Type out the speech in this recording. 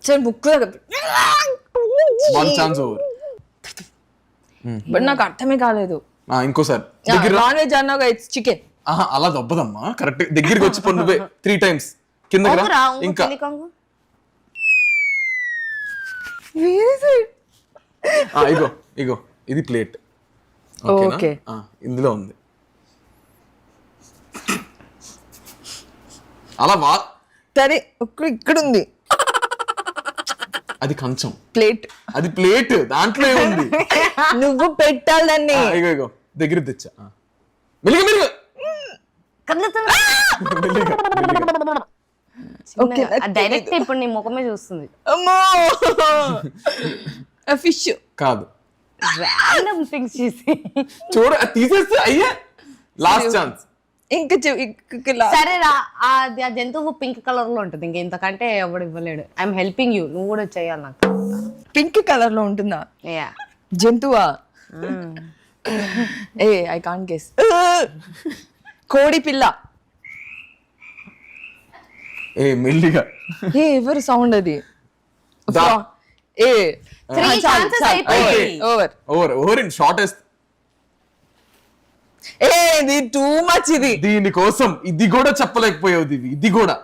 సరే ముక్కు one chance over. But నాకు అర్థమే కాలేదు. ఇంకోసారి నాన్ వెజ్ అన్నావు ఇట్స్ చికెన్. అలా దొబ్బదమ్మా, కరెక్ట్ దగ్గరికి వచ్చి నువ్వే 3 times కిందకి రా. ఇంకా ఇగో ఇగో ఇది ప్లేట్. ఓకే ఇందులో ఉంది. అలా సరే ఇక్కడ ఉంది. అది కంచం. ప్లేట్. అది ప్లేట్, దాంట్లో ఏముంది? నువ్వు పెట్టాలి దాన్ని. ఇగో ఇగో దగ్గర తెచ్చా. మెల్లిగా మెల్లిగా డైరెక్ట్ ఇప్పుడు నీ ముఖమే చూస్తుంది. అమ్మో ఫిష్ కాదు. రాండమ్ థింగ్స్ చేసి చూడ తీసేస్తే అయ్యా లాస్ట్ ఛాన్స్. ఇంకా సరే రా, అది ఆ జంతువు పింక్ కలర్ లో ఉంటుంది. ఇంకా ఇంతకంటే ఎవడు ఇవ్వలేడు. ఐఎమ్ హెల్పింగ్ యూ, నువ్వు కూడా చెయ్యాలి. నాకు పింక్ కలర్ లో ఉంటుందా యా జంతువా? ఏ ఐ కాంట్ గెస్. కోడి పిల్ల. ఏ మెల్లిగా ఏ ఎవరు సౌండ్ అది? ఏ 3 chances అయిపోయాయి. Over over over in shortest. ఏ ఇది టూ మచ్. ఇది దీనికోసం ఇది కూడా చెప్పలేకపోయావు. ఇది కూడా